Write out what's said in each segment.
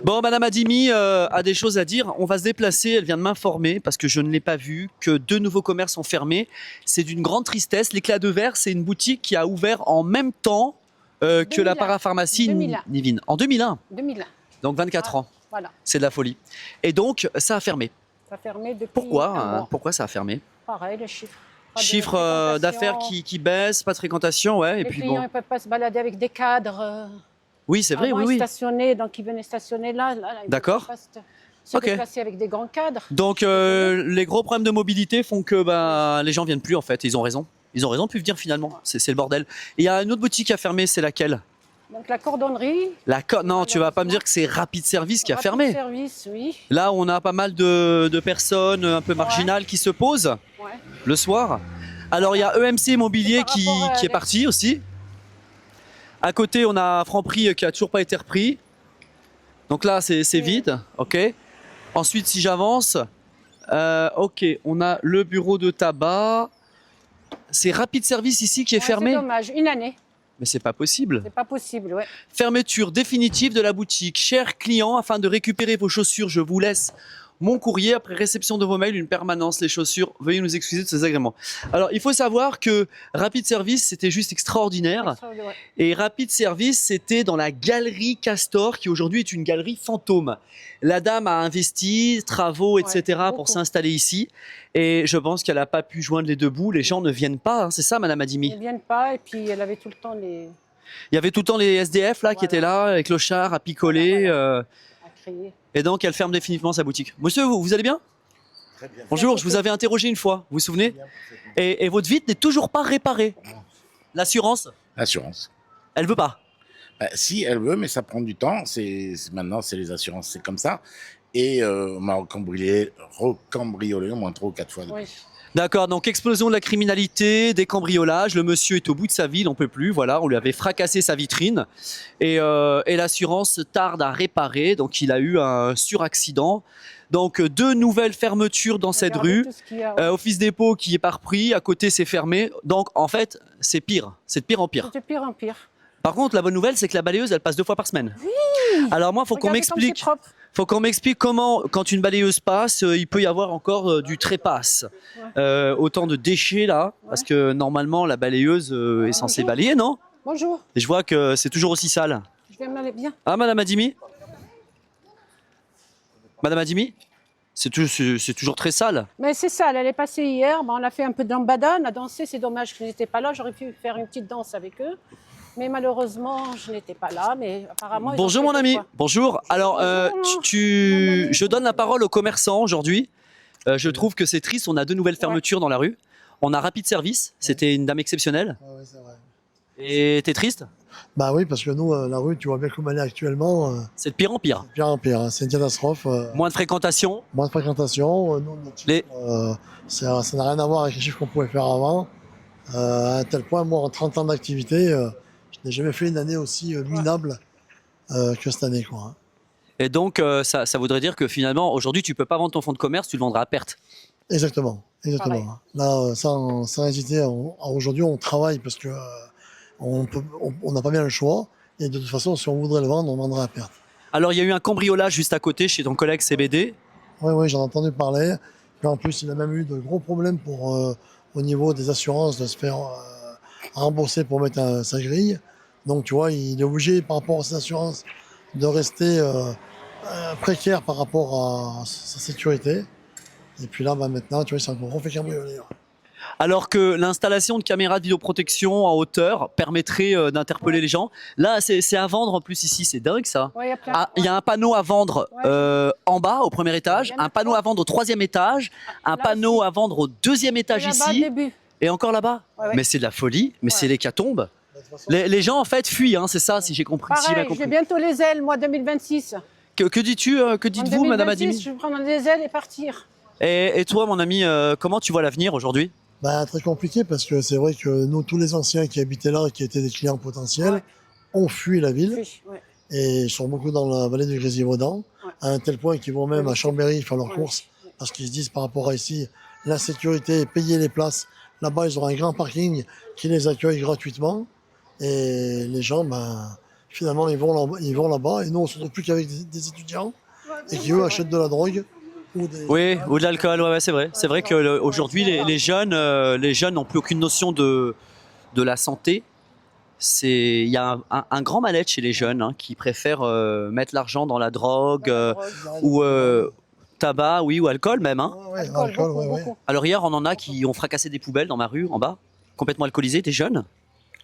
Bon, Madame Adimi a des choses à dire. On va se déplacer. Elle vient de m'informer parce que je ne l'ai pas vu que 2 nouveaux commerces ont fermé. C'est d'une grande tristesse. L'Éclat de Verre, c'est une boutique qui a ouvert en même temps que la 2001. parapharmacie 2001. Nivine. En 2001. 2001. Donc 24 ans. Voilà. C'est de la folie. Et donc, ça a fermé. Ça a fermé depuis un Pourquoi mois. Pourquoi ça a fermé? Pareil, les chiffres. Pas de Chiffre fréquentation. d'affaires qui baisse, pas de fréquentation, ouais. Et Les puis clients bon. ne peuvent pas se balader avec des cadres. Oui, c'est vrai, Avant, oui, ils oui. stationnaient, donc ils venaient stationner là. Ils ne D'accord. peuvent pas se Ok. déplacer avec des grands cadres. Donc les gros problèmes de mobilité font que les gens viennent plus en fait. Ils ont raison. Ils ont raison de plus venir finalement. C'est le bordel. Et il y a une autre boutique qui a fermé, c'est laquelle? Donc la cordonnerie. Non, tu vas pas me dire que c'est Rapid Service qui a Rapid fermé. Service, oui. Là, on a pas mal de personnes un peu marginales qui se posent Ouais. le soir. Alors il y a EMC Immobilier Et par rapport à qui est les- parti aussi. À côté, on a Franprix qui a toujours pas été repris. Donc là, c'est vide. Ok. Ensuite, si j'avance, ok, on a le bureau de tabac. C'est Rapid Service ici qui est Ouais, fermé. C'est dommage, une année. Mais c'est pas possible. C'est pas possible, ouais. Fermeture définitive de la boutique. Chers clients, afin de récupérer vos chaussures, je vous laisse mon courrier. Après réception de vos mails, une permanence, les chaussures. Veuillez nous excuser de ces agréments. Alors, il faut savoir que Rapid Service, c'était juste extraordinaire. Extraordinaire, ouais. Et Rapid Service, c'était dans la galerie Castor, qui aujourd'hui est une galerie fantôme. La dame a investi, travaux, etc. pour beaucoup. s'installer ici. Et je pense qu'elle n'a pas pu joindre les deux bouts. Les gens ne viennent pas, hein. C'est ça, Madame Ils Adimi? ne viennent pas et puis elle avait tout le temps les... Il y avait tout le temps les SDF là qui Voilà. étaient là, les clochards à picoler. Voilà. à crier. Et donc, elle ferme définitivement sa boutique. Monsieur, vous allez bien? Très bien. Bonjour, je vous avais interrogé une fois, vous vous souvenez? Bien, parfaitement. Et votre vitre n'est toujours pas réparée. L'assurance, Assurance. elle veut pas. Si elle veut, mais ça prend du temps. Maintenant, c'est les assurances, c'est comme ça. Et on m'a recambriolé au moins 3 ou 4 fois. Oui. D'accord, donc explosion de la criminalité, des cambriolages, le monsieur est au bout de sa vie, il n'en peut plus, voilà, on lui avait fracassé sa vitrine et l'assurance tarde à réparer, donc il a eu un suraccident. Donc 2 nouvelles fermetures dans cette Regardez rue, tout ce qu'il y a, ouais. Office dépôt qui est pas repris, à côté c'est fermé, donc en fait c'est pire, c'est de pire en pire. C'est de pire en pire. Par contre la bonne nouvelle c'est que la balayeuse elle passe 2 fois par semaine. Oui. Alors moi faut qu'on Regardez comme m'explique. c'est propre. Faut qu'on m'explique comment, quand une balayeuse passe, il peut y avoir encore du trépasse. Autant de déchets là, parce que normalement la balayeuse est censée Bonjour. balayer, non? Bonjour, Et je vois que c'est toujours aussi sale. je vais m'aller bien. Ah, Madame Adimi? Madame Adimi? C'est toujours très sale. Mais c'est ça, elle est passée hier, on a fait un peu de lambada, on a dansé, c'est dommage que je n'étais pas là, j'aurais pu faire une petite danse avec eux. Mais malheureusement, je n'étais pas là, mais apparemment... ils ont Bonjour fait mon deux ami. fois. Bonjour. Alors, Bonjour. je donne la parole aux commerçants aujourd'hui. Je trouve que c'est triste, on a 2 nouvelles fermetures dans la rue. On a Rapid Service, c'était une dame exceptionnelle. Ah ouais, c'est vrai. Et t'es triste? Bah oui, parce que nous, la rue, tu vois bien comme elle est actuellement, C'est de pire en pire. pire en pire, hein. C'est une catastrophe. Moins de fréquentation. Moins de fréquentation. Nous, notre Les- chiffre, ça n'a rien à voir avec les chiffres qu'on pouvait faire avant. À un tel point, moi, en 30 ans d'activité, je n'ai jamais fait une année aussi minable que cette année, quoi, hein. Et donc, ça voudrait dire que finalement, aujourd'hui, tu peux pas vendre ton fonds de commerce, tu le vendras à perte. Exactement, exactement. Pareil. Là, sans hésiter, aujourd'hui, on travaille parce que on n'a pas bien le choix. Et de toute façon, si on voudrait le vendre, on vendrait à perte. Alors, il y a eu un cambriolage juste à côté chez ton collègue CBD. Oui, oui, j'en ai entendu parler. Puis en plus, il a même eu de gros problèmes au niveau des assurances de se faire rembourser pour mettre sa grille. Donc, tu vois, il est obligé, par rapport à ses assurances, de rester précaire par rapport à sa sécurité. Et puis là, maintenant, tu vois, il s'est encore refait cambrioler. Alors que l'installation de caméras de vidéoprotection en hauteur permettrait d'interpeller les gens. Là, c'est à vendre en plus ici, c'est dingue ça. Ouais, il y a plein. Ah, il y a un panneau à vendre en bas, au premier étage, Il y en a un panneau 3. à vendre au 3e étage, un Là panneau aussi. à vendre au 2e étage Et là-bas, ici, début. et encore là-bas. Ouais, ouais. Mais c'est de la folie, mais c'est l'hécatombe. De toute façon, Les gens en fait fuient, hein, c'est ça, si j'ai compris. si j'ai bien Pareil, j'ai compris. bientôt les ailes, moi, 2026. Que dis-tu, que dites-vous, Madame Adimi? Je vais prendre les ailes et partir. Et toi, mon ami, comment tu vois l'avenir aujourd'hui? bah, très compliqué parce que c'est vrai que nous, tous les anciens qui habitaient là et qui étaient des clients potentiels, Ouais. ont fui la ville. Oui, ouais. Et ils sont beaucoup dans la vallée du Grésivaudan, Ouais. à un tel point qu'ils vont même à Chambéry faire leurs Ouais. courses, parce qu'ils se disent par rapport à ici, la sécurité, payer les places. Là-bas, ils auront un grand parking qui les accueille gratuitement. Et les gens, ben, Finalement, ils vont là-bas et nous, on se retrouve plus qu'avec des étudiants et qui, eux, achètent de la drogue. Oui, ou de l'alcool, ouais, c'est vrai. C'est vrai qu'aujourd'hui, les jeunes n'ont plus aucune notion de la santé. Il y a un grand mal-être chez les jeunes hein, qui préfèrent mettre l'argent dans la drogue ou tabac, oui, ou alcool même. Hein. Ouais, alcool, beaucoup. Alors hier, on en a qui ont fracassé des poubelles dans ma rue, en bas, complètement alcoolisés, des jeunes,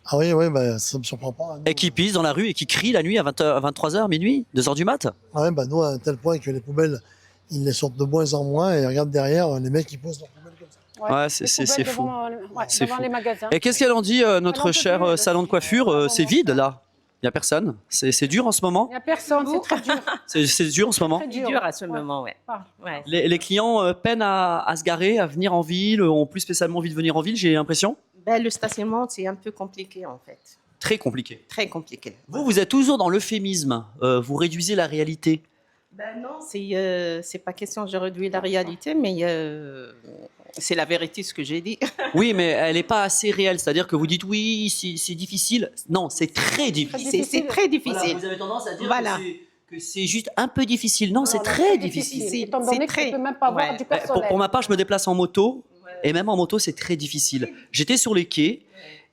Ah oui, bah, ça me surprend pas. Nous, et qui pissent dans la rue et qui crient la nuit à 23h, minuit, 2h du mat. Ah ouais, bah, nous, à un tel point que les poubelles, ils les sortent de moins en moins et regarde derrière, les mecs, ils posent leurs poubelles comme ça. Ouais, les c'est poubelles fou. C'est devant fou. les magasins. Et qu'est-ce qu'elle en dit, notre On peut cher plus, salon de coiffure C'est vide là. Il n'y a personne. C'est dur en ce moment. Il n'y a personne, c'est très dur. C'est dur en ce moment. Très C'est dur à ce moment, ouais. Ah. Ouais. Les clients peinent à se garer, à venir en ville, ont plus spécialement envie de venir en ville, j'ai l'impression. Ben, le stationnement, c'est un peu compliqué en fait. Très compliqué. Très compliqué. Vous êtes toujours dans l'euphémisme. Vous réduisez la réalité. Ben non, c'est pas question de réduire la réalité, mais c'est la vérité ce que j'ai dit. Oui, mais elle n'est pas assez réelle. C'est-à-dire que vous dites oui, c'est difficile. Non, c'est très difficile. C'est très difficile. Voilà, vous avez tendance à dire Voilà. que c'est juste un peu difficile. Non, c'est Non, très c'est difficile. Étant donné C'est que très- tu ne peux même pas avoir ouais. du personnel. Pour ma part, je me déplace en moto. Et même en moto, c'est très difficile. J'étais sur les quais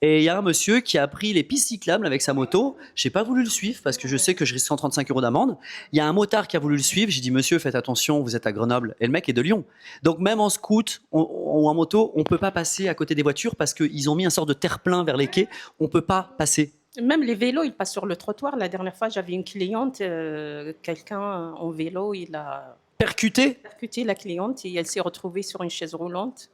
et il y a un monsieur qui a pris les pistes cyclables avec sa moto. J'ai pas voulu le suivre parce que je sais que je risque 135 € d'amende. Il y a un motard qui a voulu le suivre. J'ai dit, monsieur, faites attention, vous êtes à Grenoble. Et le mec est de Lyon. Donc même en scoot ou en moto, on peut pas passer à côté des voitures parce qu'ils ont mis un sort de terre-plein vers les quais. On peut pas passer. Même les vélos, ils passent sur le trottoir. La dernière fois, j'avais une cliente, quelqu'un en vélo, il a Percuté, percuté la cliente et elle s'est retrouvée sur une chaise roulante.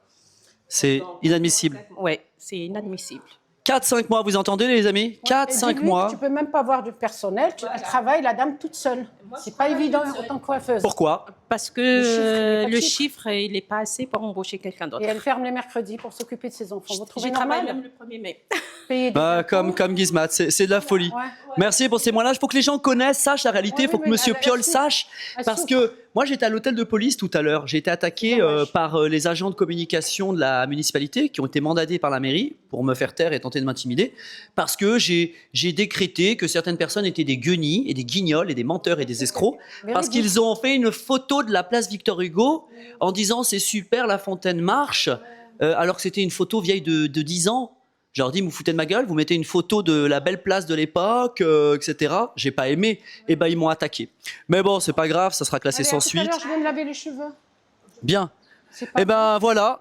c'est inadmissible. Ouais, c'est inadmissible. 4-5 mois, vous entendez les amis? Et 4-5 dis-lui mois. que tu peux même pas avoir du personnel. Elle travaille, la dame, toute seule. C'est pas évident en tant que coiffeuse. Pourquoi? Parce que Le chiffre, il est pas chiffre. le chiffre, il n'est pas assez pour embaucher quelqu'un d'autre. Et elle ferme les mercredis pour s'occuper de ses enfants. Vous trouvez J'ai travaillé normal même le 1er mai. Payer des Bah, impôts. comme Gizmat, c'est de la folie. Ouais. Merci pour ces témoignages. Il faut que les gens connaissent, sachent la réalité. Il Oui, faut oui, que oui, Monsieur elle Piolle souffre. sache. Elle Parce souffre. que moi, j'étais à l'hôtel de police tout à l'heure. J'ai été attaqué Dommage. par les agents de communication de la municipalité qui ont été mandatés par la mairie pour me faire taire et tenter de m'intimider. Parce que j'ai décrété que certaines personnes étaient des guenilles et des guignols et des menteurs et des escrocs. Parce Véridique. qu'ils ont fait une photo de la place Victor Hugo en disant c'est super, la fontaine marche. Alors que c'était une photo vieille de 10 ans. Je leur dis, vous foutez de ma gueule, vous mettez une photo de la belle place de l'époque, etc. J'ai pas aimé. Et ben ils m'ont attaqué. Mais bon, c'est pas grave, ça sera classé Allez, sans à tout à suite. l'heure, je vais me laver les cheveux. Bien. C'est pas Et ben voilà.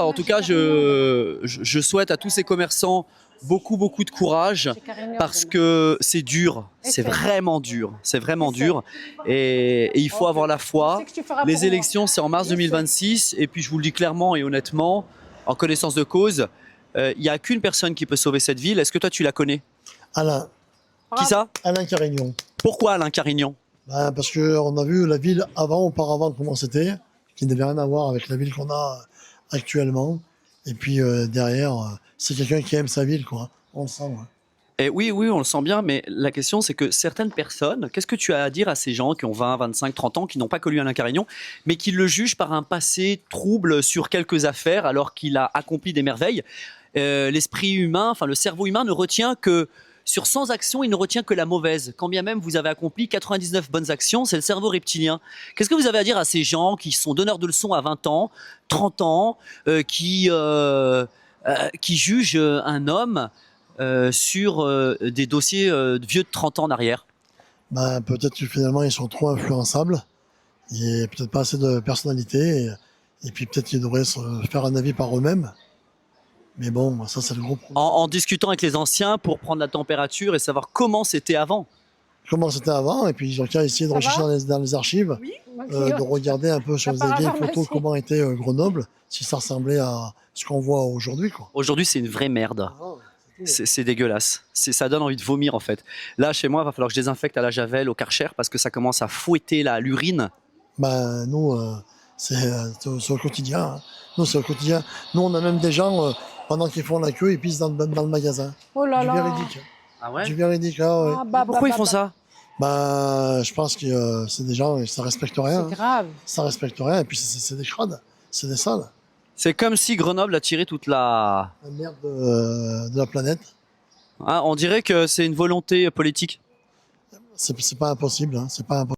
En tout cas, je souhaite à tous ces commerçants beaucoup de courage J'ai Carignan, parce demain. que c'est dur. C'est vraiment dur. C'est vraiment dur. Et il faut avoir la Je foi. sais que tu feras pour Les moi. élections, c'est en mars Je sais. 2026. Et puis, je vous le dis clairement et honnêtement, en connaissance de cause, il n'y a qu'une personne qui peut sauver cette ville. Est-ce que toi, tu la connais? Alain Qui ça? Carignon. Pourquoi Alain Carignon? Ben, parce qu'on a vu la ville auparavant, comment c'était, qui n'avait rien à voir avec la ville qu'on a actuellement. Et puis derrière, c'est quelqu'un qui aime sa ville, quoi. On le sent, ouais. Et oui, on le sent bien, mais la question, c'est que certaines personnes, qu'est-ce que tu as à dire à ces gens qui ont 20, 25, 30 ans, qui n'ont pas connu Alain Carignon, mais qui le jugent par un passé trouble sur quelques affaires alors qu'il a accompli des merveilles? L'esprit humain, enfin le cerveau humain ne retient que, sur 100 actions, il ne retient que la mauvaise. Quand bien même vous avez accompli 99 bonnes actions, c'est le cerveau reptilien. Qu'est-ce que vous avez à dire à ces gens qui sont donneurs de leçons à 20 ans, 30 ans, qui jugent un homme sur des dossiers vieux de 30 ans en arrière? Ben, peut-être que finalement, ils sont trop influençables. Il n'y a peut-être pas assez de personnalité. Et puis peut-être qu'ils devraient se faire un avis par eux-mêmes. Mais bon, ça, c'est le gros problème. En discutant avec les anciens pour prendre la température et savoir comment c'était avant. Comment c'était avant, et puis ils ont qu'à essayer de Ça rechercher va dans les archives, de regarder un peu sur les Ça part vieilles à photos ramasser. comment était Grenoble, si ça ressemblait à ce qu'on voit aujourd'hui, quoi. Aujourd'hui, c'est une vraie merde. C'est dégueulasse. Ça donne envie de vomir en fait. Là, chez moi, il va falloir que je désinfecte à la javel, au Karcher, parce que ça commence à fouetter l'urine. Ben, nous, c'est au quotidien. Hein. Nous, c'est au quotidien. Nous, on a même des gens, pendant qu'ils font la queue, ils pissent dans le magasin. Oh là Du là. véridique. Ah ouais? Du véridique, là, ouais. Ah, bah, Pourquoi bah, ils font bah, ça? Ben, je pense que c'est des gens, ça respecte rien. C'est Hein. grave. Ça respecte rien, et puis c'est des crades. C'est des sales. C'est comme si Grenoble a tiré toute la... La merde de la planète. Hein, on dirait que c'est une volonté politique. C'est pas impossible, hein, c'est pas impossible.